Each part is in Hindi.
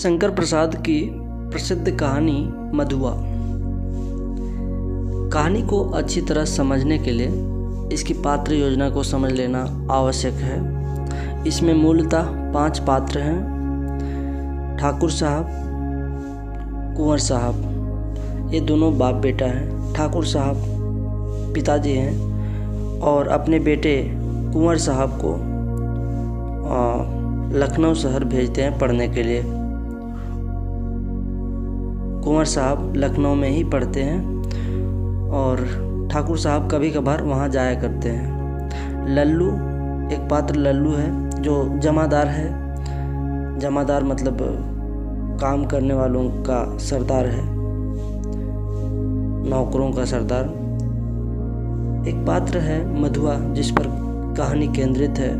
शंकर प्रसाद की प्रसिद्ध कहानी मधुआ। कहानी को अच्छी तरह समझने के लिए इसकी पात्र योजना को समझ लेना आवश्यक है। इसमें मूलतः 5 पात्र हैं। ठाकुर साहब, कुंवर साहब, ये दोनों बाप बेटा हैं। ठाकुर साहब पिताजी हैं और अपने बेटे कुंवर साहब को लखनऊ शहर भेजते हैं पढ़ने के लिए। कुंवर साहब लखनऊ में ही पढ़ते हैं और ठाकुर साहब कभी कभार वहाँ जाया करते हैं। लल्लू, एक पात्र लल्लू है जो जमादार है। जमादार मतलब काम करने वालों का सरदार है, नौकरों का सरदार। एक पात्र है मधुआ जिस पर कहानी केंद्रित है।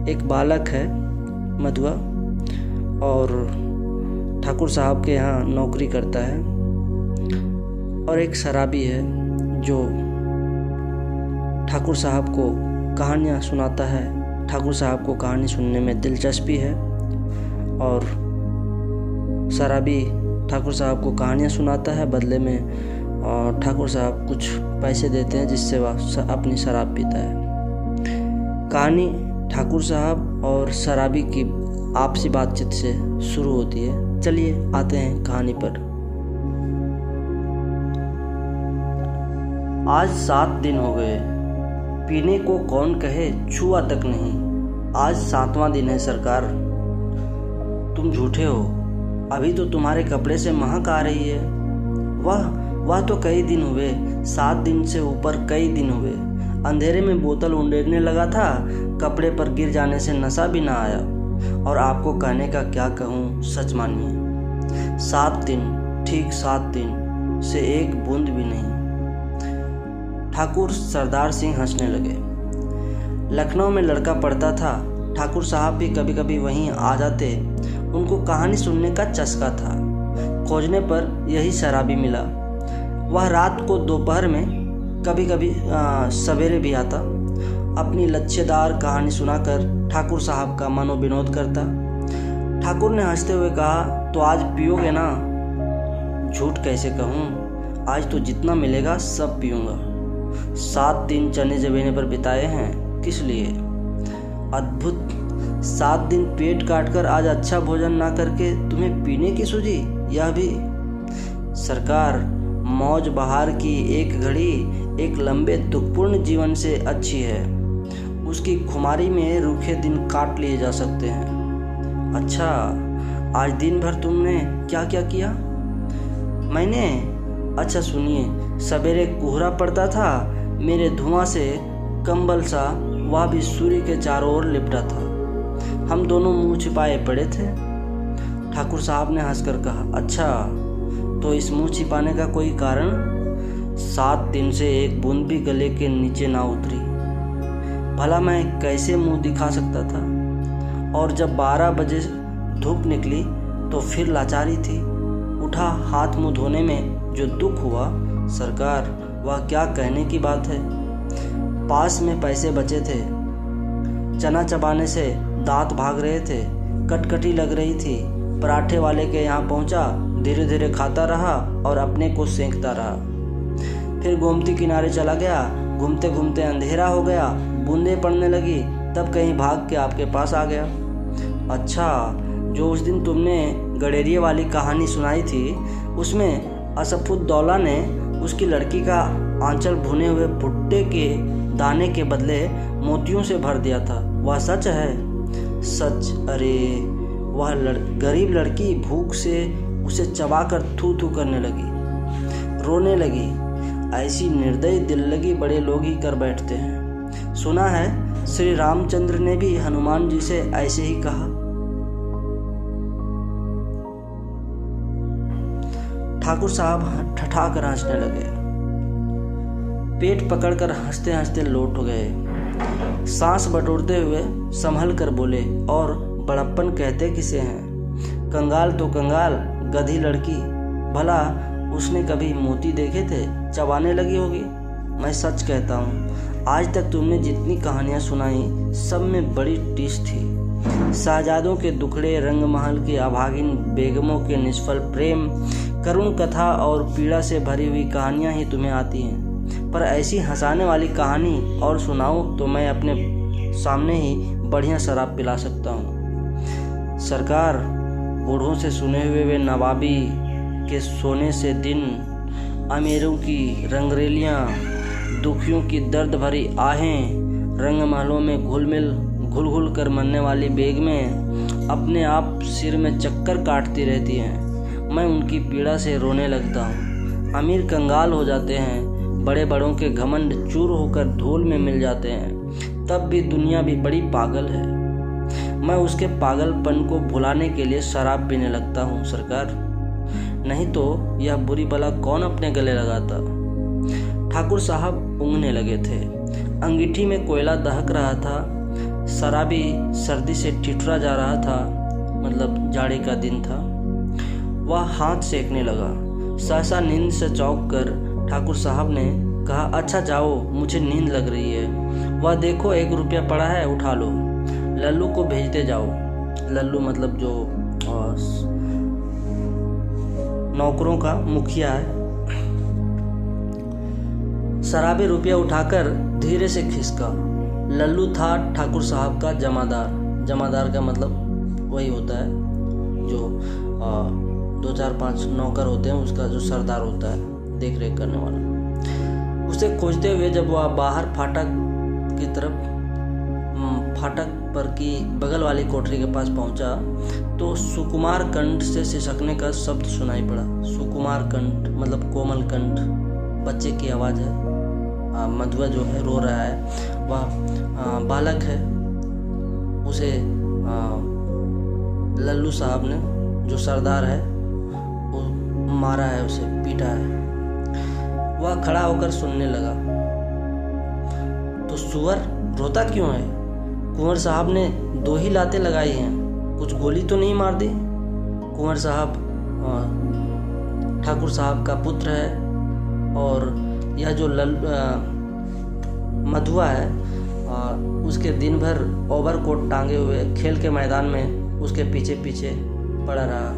एक बालक है मधुआ और ठाकुर साहब के यहाँ नौकरी करता है। और एक शराबी है जो ठाकुर साहब को कहानियाँ सुनाता है। ठाकुर साहब को कहानी सुनने में दिलचस्पी है और शराबी ठाकुर साहब को कहानियाँ सुनाता है, बदले में और ठाकुर साहब कुछ पैसे देते हैं जिससे वह अपनी शराब पीता है। कहानी ठाकुर साहब और शराबी की आपसी बातचीत से शुरू होती है। चलिए आते हैं कहानी पर। आज 7 दिन हो गए, पीने को कौन कहे, छुआ तक नहीं। आज 7वां दिन है सरकार। तुम झूठे हो, अभी तो तुम्हारे कपड़े से महक आ रही है। वह तो कई दिन हुए, 7 दिन से ऊपर कई दिन हुए। अंधेरे में बोतल उंडेलने लगा था, कपड़े पर गिर जाने से नशा भी ना आया। और आपको कहने का क्या कहूँ, सच मानिए 7 दिन, ठीक 7 दिन से एक बूंद भी नहीं। ठाकुर सरदार सिंह हंसने लगे। लखनऊ में लड़का पढ़ता था, ठाकुर साहब भी कभी कभी वहीं आ जाते। उनको कहानी सुनने का चस्का था। खोजने पर यही शराबी मिला। वह रात को, दोपहर में, कभी कभी सवेरे भी आता। अपनी लच्छेदार कहानी सुनाकर ठाकुर साहब का मनोविनोद करता। ठाकुर ने हंसते हुए कहा, तो आज पियोगे ना? झूठ कैसे कहूँ, आज तो जितना मिलेगा सब पीऊँगा। 7 दिन चने जबीने पर बिताए हैं, किस लिए? अद्भुत, 7 दिन पेट काटकर आज अच्छा भोजन ना करके तुम्हें पीने की सूझी? यह भी सरकार, मौज बहार की एक घड़ी एक लंबे दुखपूर्ण जीवन से अच्छी है। उसकी खुमारी में रूखे दिन काट लिए जा सकते हैं। अच्छा, आज दिन भर तुमने क्या क्या किया? मैंने? अच्छा सुनिए, सवेरे कोहरा पड़ता था, मेरे धुआं से कंबल सा, वह भी सूर्य के चारों ओर लिपटा था। हम दोनों मुंह छिपाए पड़े थे। ठाकुर साहब ने हंसकर कहा, अच्छा, तो इस मुंह छिपाने का कोई कारण? 7 दिन से एक बूंद भी गले के नीचे ना उतरी। भला मैं कैसे मुंह दिखा सकता था? और जब 12 बजे धूप निकली तो फिर लाचारी थी। उठा हाथ मुंह धोने में जो दुख हुआ सरकार, वह क्या कहने की बात है। पास में पैसे बचे थे, चना चबाने से दांत भाग रहे थे, कटकटी लग रही थी। पराठे वाले के यहाँ पहुँचा, धीरे धीरे खाता रहा और अपने को सेंकता रहा। फिर गोमती किनारे चला गया। घूमते घूमते अंधेरा हो गया, बूंदें पड़ने लगी, तब कहीं भाग के आपके पास आ गया। अच्छा, जो उस दिन तुमने गडेरिया वाली कहानी सुनाई थी, उसमें असफुद्दौला ने उसकी लड़की का आंचल भुने हुए भुट्टे के दाने के बदले मोतियों से भर दिया था। वह सच है? सच। अरे, वह गरीब लड़की भूख से उसे चबाकर थू थू करने लगी, रोने लगी। ऐसी निर्दयी दिल लगी बड़े लोग ही कर बैठते हैं। सुना है श्री रामचंद्र ने भी हनुमान जी से ऐसे ही कहा। ठाकुर साहब ठठाकर हंसने लगे, पेट पकड़कर हंसते हंसते लौट गए। सांस बटोरते हुए संभल कर बोले, और बड़प्पन कहते किसे हैं? कंगाल तो कंगाल, गधी लड़की। भला उसने कभी मोती देखे थे? चबाने लगी होगी। मैं सच कहता हूँ, आज तक तुमने जितनी कहानियाँ सुनाई सब में बड़ी टीस थी। शहजादों के दुखड़े, रंगमहल की अभागिन बेगमों के निष्फल प्रेम, करुण कथा और पीड़ा से भरी हुई कहानियाँ ही तुम्हें आती हैं। पर ऐसी हंसाने वाली कहानी और सुनाओ तो मैं अपने सामने ही बढ़िया शराब पिला सकता हूँ। सरकार, बूढ़ों से सुने हुए वे नवाबी के सोने से दिन, अमीरों की रंगरेलियाँ, दुखियों की दर्द भरी आहें, रंगमहलों में घुल घुल कर मरने वाली बेगमें अपने आप सिर में चक्कर काटती रहती हैं। मैं उनकी पीड़ा से रोने लगता हूँ। अमीर कंगाल हो जाते हैं, बड़े बड़ों के घमंड चूर होकर धूल में मिल जाते हैं। तब भी दुनिया भी बड़ी पागल है। मैं उसके पागलपन को भुलाने के लिए शराब पीने लगता हूँ सरकार, नहीं तो यह बुरी बला कौन अपने गले लगाता। ठाकुर साहब ऊँघने लगे थे। अंगीठी में कोयला दहक रहा था। शराबी सर्दी से ठिठुरा जा रहा था, मतलब जाड़े का दिन था। वह हाथ सेकने लगा। सहसा नींद से चौंक कर ठाकुर साहब ने कहा, अच्छा जाओ, मुझे नींद लग रही है। वह देखो 1 रुपया पड़ा है, उठा लो, लल्लू को भेजते जाओ। लल्लू मतलब जो नौकरों का मुखिया है। शराबी रुपया उठाकर धीरे से खिसका। लल्लू था ठाकुर साहब का जमादार। जमादार का मतलब वही होता है जो 2 4 5 नौकर होते हैं, उसका जो सरदार होता है, देख रेख करने वाला। उसे खोजते हुए जब वह बाहर फाटक पर की बगल वाली कोठरी के पास पहुंचा तो सुकुमार कंठ से सिसकने का शब्द सुनाई पड़ा। सुकुमार कंठ मतलब कोमल कंठ, बच्चे की आवाज़ है। मधुआ जो है रो रहा है, वह बालक है। उसे लल्लू साहब ने, जो सरदार है, वो मारा है, उसे पीटा है। वह खड़ा होकर सुनने लगा। तो सुअर रोता क्यों है? कुंवर साहब ने 2 ही लातें लगाई हैं, कुछ गोली तो नहीं मार दी? कुंवर साहब ठाकुर साहब का पुत्र है और यह जो मधुआ है उसके दिन भर ओवरकोट टांगे हुए खेल के मैदान में उसके पीछे पीछे पड़ा रहा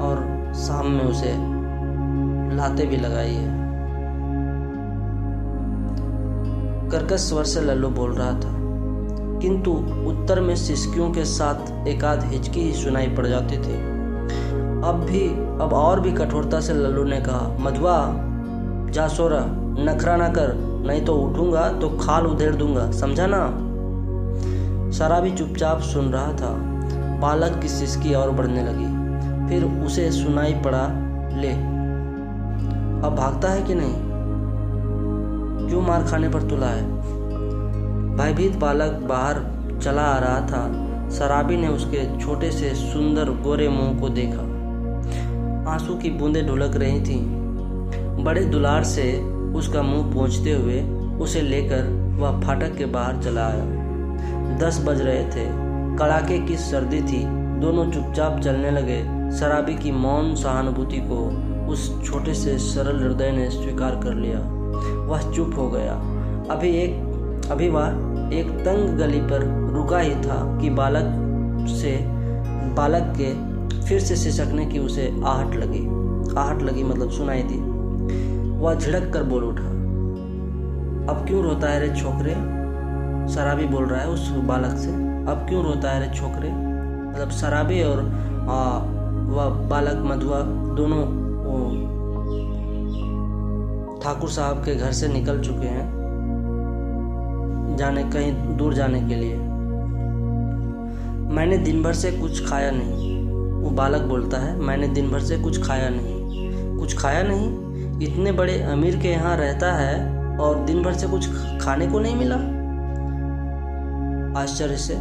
और शाम में उसे लातें भी लगाई है। कर्कश स्वर से लल्लू बोल रहा था, किंतु उत्तर में सिसकियों के साथ एकाध हिचकी ही सुनाई पड़ जाती थी। अब और भी कठोरता से लल्लू ने कहा, मधुआ जा सो रहा, नखरा ना कर, नहीं तो उठूंगा तो खाल उधेड़ दूंगा, समझा ना? शराबी चुपचाप सुन रहा था। बालक की सिसकी और बढ़ने लगी। फिर उसे सुनाई पड़ा, ले अब भागता है कि नहीं? क्यों मार खाने पर तुला है? भयभीत बालक बाहर चला आ रहा था। शराबी ने उसके छोटे से सुंदर गोरे मुंह को देखा। आंसू की बूंदें ढुलक रही थीं। बड़े दुलार से उसका मुंह पोंछते हुए उसे लेकर वह फाटक के बाहर चला आया। 10 बज रहे थे। कड़ाके की सर्दी थी। दोनों चुपचाप चलने लगे। शराबी की मौन सहानुभूति को उस छोटे से सरल हृदय ने स्वीकार कर लिया। वह चुप हो गया। अभी वह एक तंग गली पर रुका ही था कि बालक के फिर से सिसकने की उसे आहट लगी मतलब सुनाई दी। वह झिड़क कर बोल उठा, अब क्यों रोता है रे छोकरे? शराबी बोल रहा है उस बालक से, अब क्यों रोता है रे छोकरे? मतलब शराबी और वह बालक मधुआ दोनों ठाकुर साहब के घर से निकल चुके हैं कहीं दूर जाने के लिए। मैंने दिन भर से कुछ खाया नहीं, वो बालक बोलता है, मैंने दिन भर से कुछ खाया नहीं? इतने बड़े अमीर के यहाँ रहता है और दिन भर से कुछ खाने को नहीं मिला? आश्चर्य से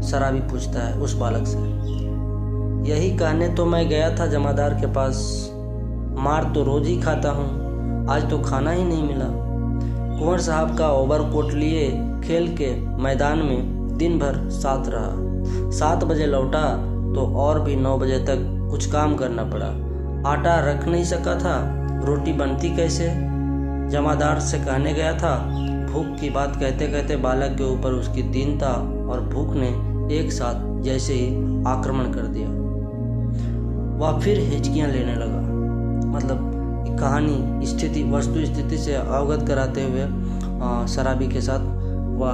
शराबी पूछता है उस बालक से। यही कहने तो मैं गया था जमादार के पास। मार तो रोज ही खाता हूँ, आज तो खाना ही नहीं मिला। कुंवर साहब का ओवरकोट लिए खेल के मैदान में दिन भर साथ रहा। 7 बजे लौटा तो और भी 9 बजे तक कुछ काम करना पड़ा। आटा रख नहीं सका था, रोटी बनती कैसे? जमादार से कहने गया था। भूख की बात कहते कहते बालक के ऊपर उसकी दीनता और भूख ने एक साथ जैसे ही आक्रमण कर दिया। वह फिर हिचकियां लेने लगा। मतलब कहानी स्थिति वस्तु स्थिति से अवगत कराते हुए शराबी के साथ वह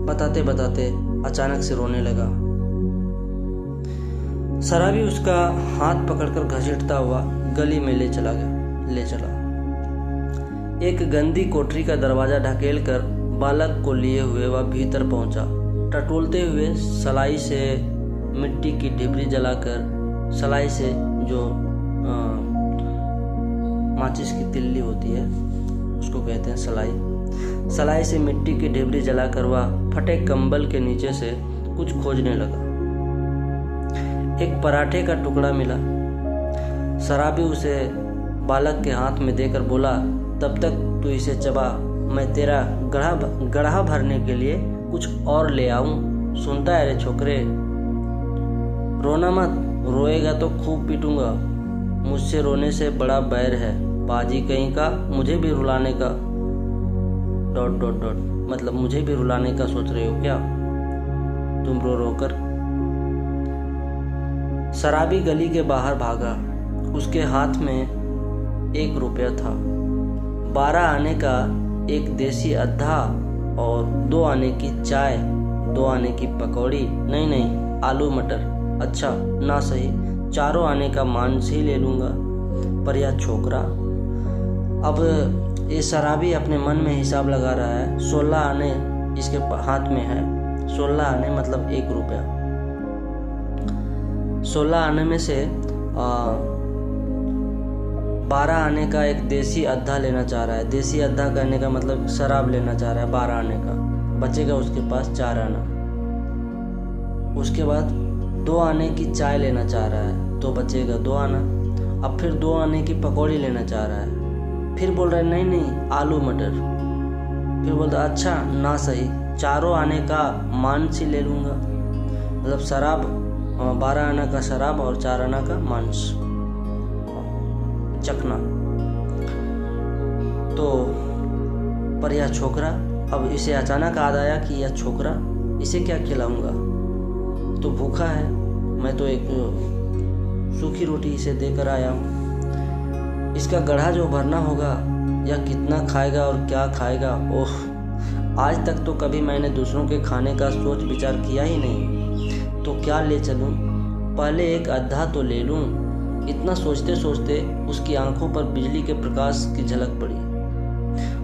बताते बताते अचानक से रोने लगा। शराबी उसका हाथ पकड़कर घसीटता हुआ गली में ले चला। एक गंदी कोठरी का दरवाजा ढकेल कर बालक को लिए हुए वह भीतर पहुंचा। टटोलते हुए सलाई से मिट्टी की ढिबरी जलाकर, सलाई से जो माचिस की तिल्ली होती है उसको कहते हैं सलाई से मिट्टी की ढिबरी जलाकर वह फटे कंबल के नीचे से कुछ खोजने लगा। एक पराठे का टुकड़ा मिला। शराबी उसे बालक के हाथ में देकर बोला, तब तक तू इसे चबा, मैं तेरा गड्ढा भरने के लिए कुछ और ले आऊं। सुनता है रे छोकरे, रोना मत, रोएगा तो खूब पीटूंगा। मुझसे रोने से बड़ा बैर है, बाजी कहीं का, मुझे भी रुलाने का ... मतलब मुझे भी रुलाने का सोच रहे हो क्या तुम रो कर। शराबी गली के बाहर भागा। उसके हाथ में 1 रुपया था। 12 आने का एक देसी अद्धा और 2 आने की चाय, 2 आने की पकौड़ी, नहीं आलू मटर, अच्छा ना सही 4 आने का मांस ही ले लूँगा। पर यह छोकरा, अब ये शराबी अपने मन में हिसाब लगा रहा है। 16 आने इसके हाथ में है। 16 आने मतलब 1 रुपया। 16 आने में से 12 आने का एक देसी अद्धा लेना चाह रहा है। देसी अद्धा कहने का मतलब शराब लेना चाह रहा है 12 आने का। बचेगा उसके पास 4 आना। उसके बाद 2 आने की चाय लेना चाह रहा है तो बचेगा 2 आना। अब फिर 2 आने की पकौड़ी लेना चाह रहा है। फिर बोल रहा है नहीं आलू मटर। फिर बोलता अच्छा ना सही 4 आने का मांस ही ले लूँगा। मतलब शराब 12 आना का शराब और 4 आना का मांस चखना। तो पर यह छोकरा, अब इसे अचानक याद आया कि यह छोकरा, इसे क्या खिलाऊंगा, तो भूखा है। मैं तो एक सूखी रोटी इसे देकर आया हूँ। इसका गड्ढा जो भरना होगा, यह कितना खाएगा और क्या खाएगा। ओह, आज तक तो कभी मैंने दूसरों के खाने का सोच विचार किया ही नहीं। तो क्या ले चलूँ, पहले एक अद्धा तो ले लूँ। इतना सोचते सोचते उसकी आंखों पर बिजली के प्रकाश की झलक पड़ी।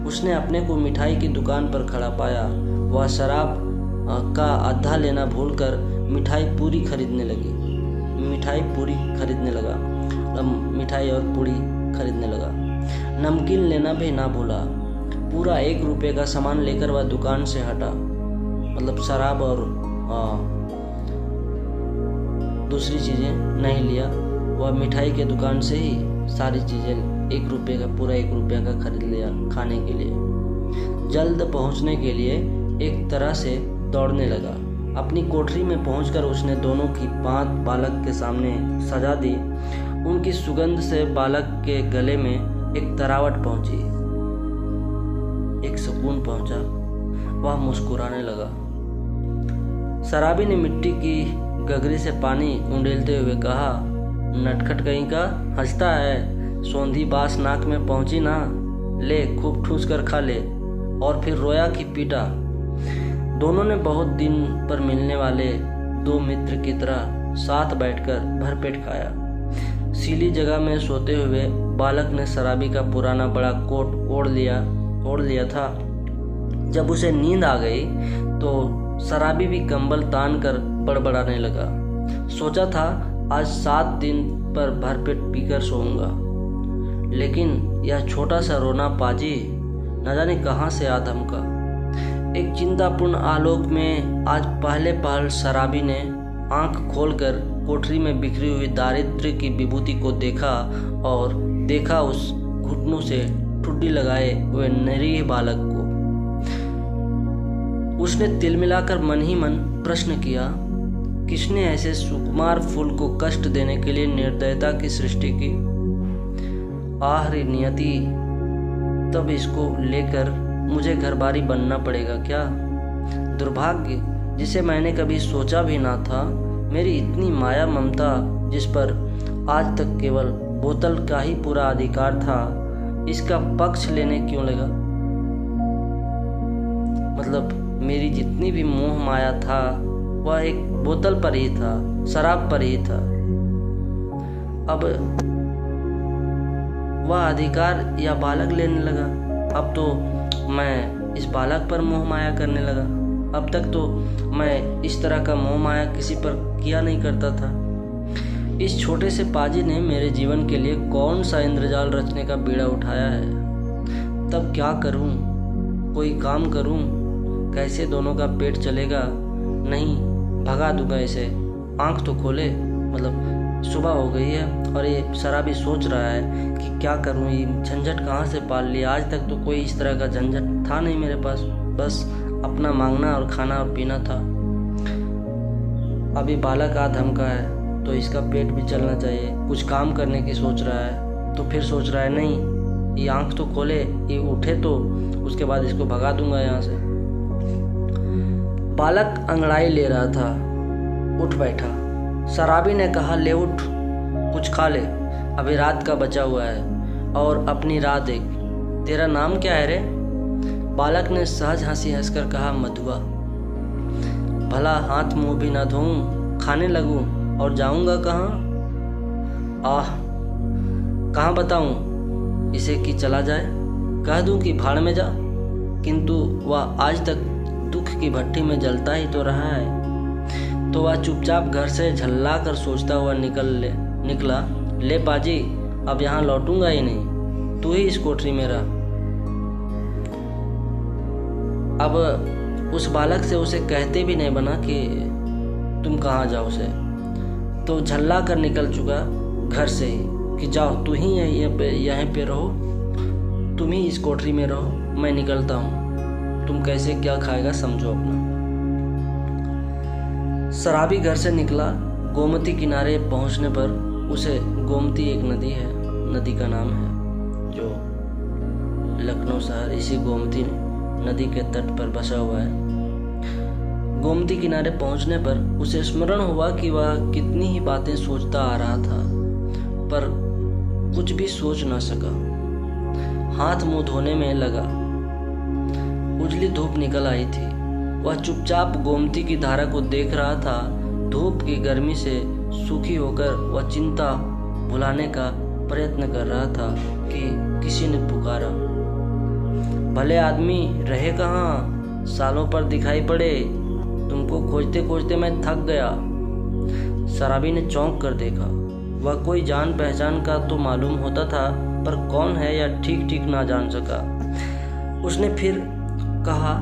उसने अपने को मिठाई की दुकान पर खड़ा पाया। वह शराब का अद्धा लेना भूलकर मिठाई पूरी खरीदने लगा। नमकीन लेना भी ना भूला। पूरा 1 रुपये का सामान लेकर वह दुकान से हटा। मतलब शराब और दूसरी चीज़ें नहीं लिया। वह मिठाई के दुकान से ही सारी चीज़ें 1 रुपये का, पूरा 1 रुपये का खरीद लिया खाने के लिए। जल्द पहुंचने के लिए एक तरह से दौड़ने लगा। अपनी कोठरी में पहुंचकर उसने दोनों की बात बालक के सामने सजा दी। उनकी सुगंध से बालक के गले में एक तरावट पहुंची, एक सुकून पहुंचा। वह मुस्कुराने लगा। शराबी ने मिट्टी की गगरी से पानी उंडेलते हुए कहा, नटखट कहीं का, हंसता है, सौंधी बास नाक में पहुंची ना, ले खूब ठूस कर खा ले। और फिर रोया कि पीटा। दोनों ने बहुत दिन पर मिलने वाले 2 मित्र की तरह साथ बैठकर भरपेट खाया। सीली जगह में सोते हुए बालक ने शराबी का पुराना बड़ा कोट ओढ़ लिया था। जब उसे नींद आ गई तो शराबी भी कंबल तान कर बड़बड़ाने लगा। सोचा था आज 7 दिन पर भरपेट पीकर सोऊंगा, लेकिन यह छोटा सा रोना पाजी न जाने कहाँ से आ धमका। एक चिंतापूर्ण आलोक में आज पहले पहल शराबी ने आंख खोलकर कोठरी में बिखरी हुई दारिद्र्य की विभूति को देखा उस घुटनों से ठुड्डी लगाए हुए निरीह बालक को। उसने तिल मिलाकर मन ही मन प्रश्न किया, किसने ऐसे सुकुमार फूल को कष्ट देने के लिए निर्दयता की सृष्टि की। आखिरी नियति, तब इसको लेकर मुझे घरबारी बनना पड़ेगा क्या। दुर्भाग्य जिसे मैंने कभी सोचा भी ना था, मेरी इतनी माया ममता जिस पर आज तक केवल बोतल का ही पूरा अधिकार था, इसका पक्ष लेने क्यों लगा? मतलब मेरी जितनी भी मोह माया था वह एक बोतल पर ही था, शराब पर ही था। अब वह अधिकार या बालक लेने लगा। अब तो मैं इस बालक पर मोह माया करने लगा। अब तक तो मैं इस तरह का मोह माया किसी पर किया नहीं करता था। इस छोटे से पाजी ने मेरे जीवन के लिए कौन सा इंद्रजाल रचने का बीड़ा उठाया है। तब क्या करूं? कोई काम करूं? कैसे दोनों का पेट चलेगा? नहीं, भगा दूंगा इसे। आंख तो खोले। मतलब सुबह हो गई है और ये शराबी सोच रहा है कि क्या करूं, ये झंझट कहाँ से पाल लिया। आज तक तो कोई इस तरह का झंझट था नहीं मेरे पास, बस अपना मांगना और खाना और पीना था। अभी बालक आ धमका है तो इसका पेट भी चलना चाहिए। कुछ काम करने की सोच रहा है तो फिर सोच रहा है नहीं, ये आंख तो खोले, ये उठे तो उसके बाद इसको भगा दूंगा यहाँ से। बालक अंगड़ाई ले रहा था, उठ बैठा। शराबी ने कहा, ले उठ, कुछ खा ले, अभी रात का बचा हुआ है और अपनी राह देख। तेरा नाम क्या है रे? बालक ने सहज हंसी हंसकर कहा, मधुआ। भला हाथ मुंह भी ना धोऊं, खाने लगूं और जाऊंगा कहाँ? कहाँ बताऊं इसे कि चला जाए? कह दूं कि भाड़ में जा? किंतु वह आज तक दुख की भट्टी में जलता ही तो रहा है। तो वह चुपचाप घर से झल्ला कर सोचता हुआ निकला, ले पाजी, अब यहाँ लौटूंगा ही नहीं, तू ही इस कोठरी में रह। अब उस बालक से उसे कहते भी नहीं बना कि तुम कहाँ जाओ से, तो झल्ला कर निकल चुका घर से ही कि जाओ, तू ही यहीं पे रहो, तुम ही इस कोठरी में रहो, मैं निकलता हूँ, तुम कैसे क्या खाएगा समझो अपना। शराबी घर से निकला। गोमती किनारे पहुंचने पर उसे, गोमती एक नदी है, नदी का नाम है जो लखनऊ शहर इसी गोमती नदी के तट पर बसा हुआ है। गोमती किनारे पहुंचने पर उसे स्मरण हुआ कि वह कितनी ही बातें सोचता आ रहा था, पर कुछ भी सोच न सका। हाथ मुंह धोने में लगा। उजली धूप निकल आई थी। वह चुपचाप गोमती की धारा को देख रहा था। धूप की गर्मी से सूखी होकर वह चिंता भुलाने का प्रयत्न कर रहा था कि किसी ने पुकारा, भले आदमी रहे कहाँ, सालों पर दिखाई पड़े, तुमको खोजते खोजते मैं थक गया। शराबी ने चौंक कर देखा। वह कोई जान पहचान का तो मालूम होता था, पर कौन है यह ठीक ठीक ना जान सका। उसने फिर कहा,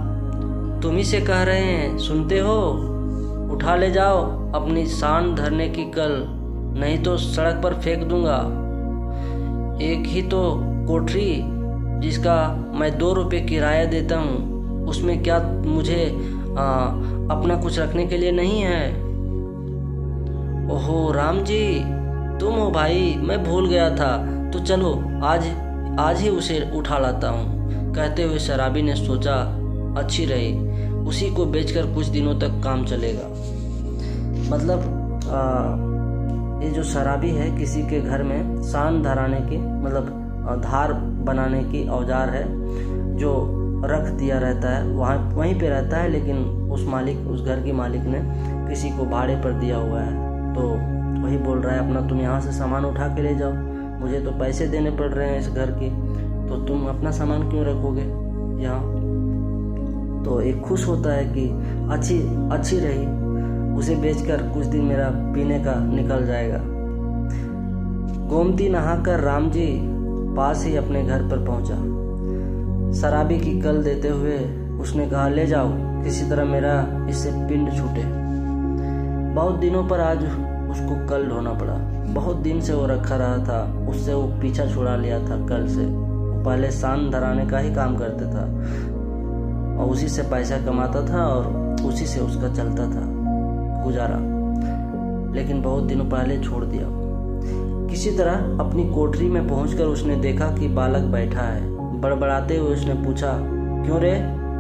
तुम ही से कह रहे हैं, सुनते हो? उठा ले जाओ अपनी शान धरने की कल, नहीं तो सड़क पर फेंक दूंगा। एक ही तो कोठरी जिसका मैं 2 रुपये किराया देता हूँ, उसमें क्या मुझे अपना कुछ रखने के लिए नहीं है? ओहो राम जी, तुम हो भाई, मैं भूल गया था, तो चलो आज ही उसे उठा लाता हूँ। कहते हुए शराबी ने सोचा, अच्छी रही, उसी को बेचकर कुछ दिनों तक काम चलेगा। मतलब ये जो शराबी है किसी के घर में शान धराने की, मतलब धार बनाने की औजार है जो रख दिया रहता है, वहीं पे रहता है, लेकिन उस घर की मालिक ने किसी को भाड़े पर दिया हुआ है। तो वही बोल रहा है, अपना तुम यहाँ से सामान उठा के ले जाओ, मुझे तो पैसे देने पड़ रहे हैं इस घर की, तो तुम अपना सामान क्यों रखोगे यहाँ? तो एक खुश होता है कि अच्छी रही, उसे बेचकर कुछ दिन मेरा पीने का निकल जाएगा। गोमती नहाकर राम जी पास ही अपने घर पर पहुंचा। शराबी की कल देते हुए उसने कहा, ले जाओ, किसी तरह मेरा इससे पिंड छूटे। बहुत दिनों पर आज उसको कल ढोना पड़ा। बहुत दिन से वो रखा रहा था, उससे वो पीछा छुड़ा लिया था कल से। वो पहले शान धराने का ही काम करता था और उसी से पैसा कमाता था और उसी से उसका चलता था गुजारा, लेकिन बहुत दिनों पहले छोड़ दिया। किसी तरह अपनी कोठरी में पहुंचकर उसने देखा कि बालक बैठा है। बड़बड़ाते हुए उसने पूछा, क्यों रे,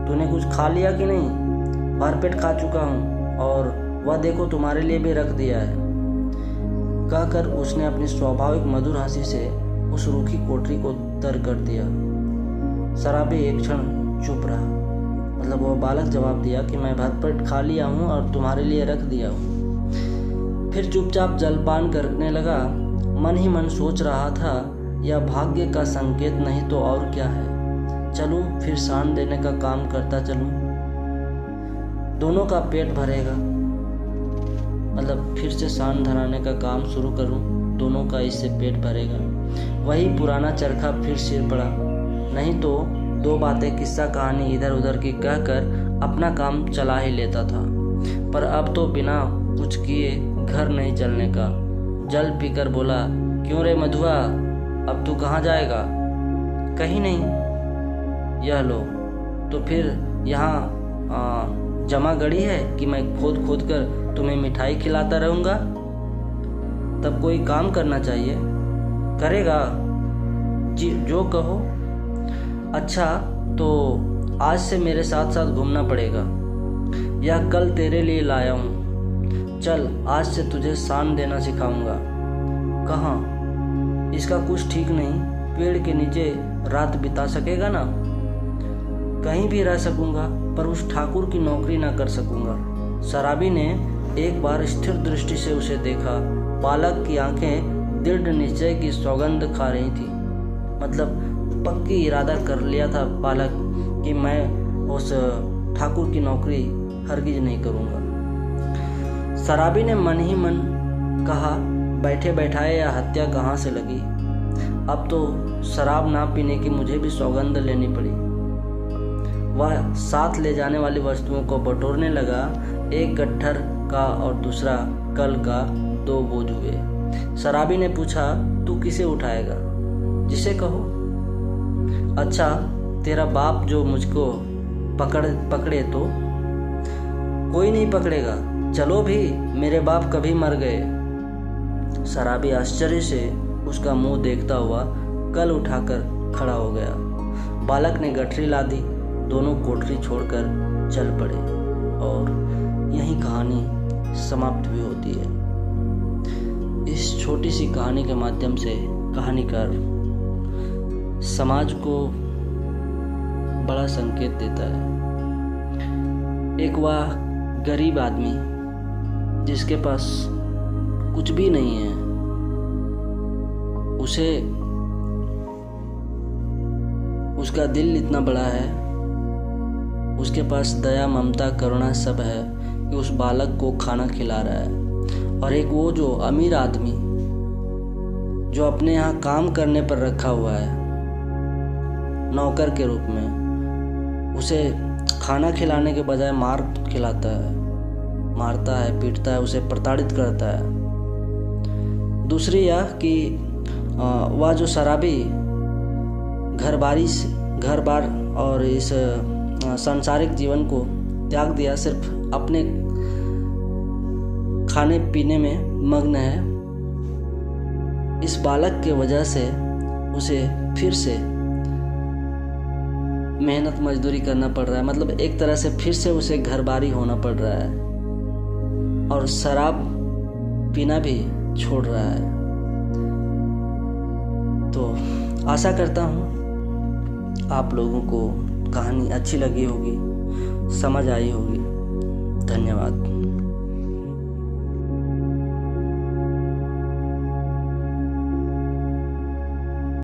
तूने कुछ खा लिया कि नहीं? भरपेट खा चुका हूँ और वह देखो तुम्हारे लिए भी रख दिया है। कहकर उसने अपनी स्वाभाविक मधुर हंसी से उस रूखी कोठरी को तर कर दिया। शराबी एक क्षण चुप रहा। मतलब वह बालक जवाब दिया कि मैं भरपेट खा लिया हूँ और तुम्हारे लिए रख दिया हूँ। फिर चुपचाप जलपान करने लगा। मन ही मन सोच रहा था, यह भाग्य का संकेत नहीं तो और क्या है। चलूं फिर सान देने का काम करता चलूं, दोनों का पेट भरेगा। मतलब फिर से सान धराने का काम शुरू करूं, दोनों का इससे पेट भरेगा। वही पुराना चरखा फिर सिर पड़ा। नहीं तो दो बातें किस्सा कहानी इधर उधर की कहकर अपना काम चला ही लेता था। पर अब तो बिना कुछ किए घर नहीं चलने का। जल पीकर बोला, क्यों रे मधुआ, अब तू कहाँ जाएगा? कहीं नहीं। यह लो। तो फिर यहाँ जमा गड़ी है कि मैं खोद खोद कर तुम्हें मिठाई खिलाता रहूँगा? तब कोई काम करना चाहिए। करेगा जी, जो कहो। अच्छा, तो आज से मेरे साथ साथ घूमना पड़ेगा। यह कल तेरे लिए लाया हूँ। चल, आज से तुझे सान देना सिखाऊंगा। कहाँ? इसका कुछ ठीक नहीं। पेड़ के नीचे रात बिता सकेगा ना? कहीं भी रह सकूंगा, पर उस ठाकुर की नौकरी ना कर सकूंगा। शराबी ने एक बार स्थिर दृष्टि से उसे देखा। बालक की आंखें दृढ़ निश्चय की सौगंध खा रही थी। मतलब पक्की इरादा कर लिया था बालक कि मैं उस ठाकुर की नौकरी हरगिज नहीं करूंगा। शराबी ने मन ही मन कहा, बैठे बैठाए या हत्या कहाँ से लगी। अब तो शराब ना पीने की मुझे भी सौगंध लेनी पड़ी। वह साथ ले जाने वाली वस्तुओं को बटोरने लगा। एक गट्ठर का और दूसरा कल का 2 बोझ हुए। शराबी ने पूछा, तू किसे उठाएगा? जिसे कहो। अच्छा, तेरा बाप जो मुझको पकड़े तो? कोई नहीं पकड़ेगा। चलो भी, मेरे बाप कभी मर गए। शराबी आश्चर्य से उसका मुंह देखता हुआ कल उठाकर खड़ा हो गया। बालक ने गठरी ला दी। दोनों कोठरी छोड़कर चल पड़े और यही कहानी समाप्त भी होती है। इस छोटी सी कहानी के माध्यम से कहानीकार समाज को बड़ा संकेत देता है। एक वह गरीब आदमी जिसके पास कुछ भी नहीं है, उसे उसका दिल इतना बड़ा है, उसके पास दया ममता करुणा सब है कि उस बालक को खाना खिला रहा है। और एक वो जो अमीर आदमी जो अपने यहाँ काम करने पर रखा हुआ है नौकर के रूप में, उसे खाना खिलाने के बजाय मार खिलाता है, मारता है, पीटता है, उसे प्रताड़ित करता है। दूसरी यह कि वह जो शराबी घर बार और इस सांसारिक जीवन को त्याग दिया, सिर्फ अपने खाने पीने में मग्न है। इस बालक के वजह से उसे फिर से मेहनत मजदूरी करना पड़ रहा है। मतलब एक तरह से फिर से उसे घरबारी होना पड़ रहा है और शराब पीना भी छोड़ रहा है। तो आशा करता हूँ आप लोगों को कहानी अच्छी लगी होगी, समझ आई होगी। धन्यवाद।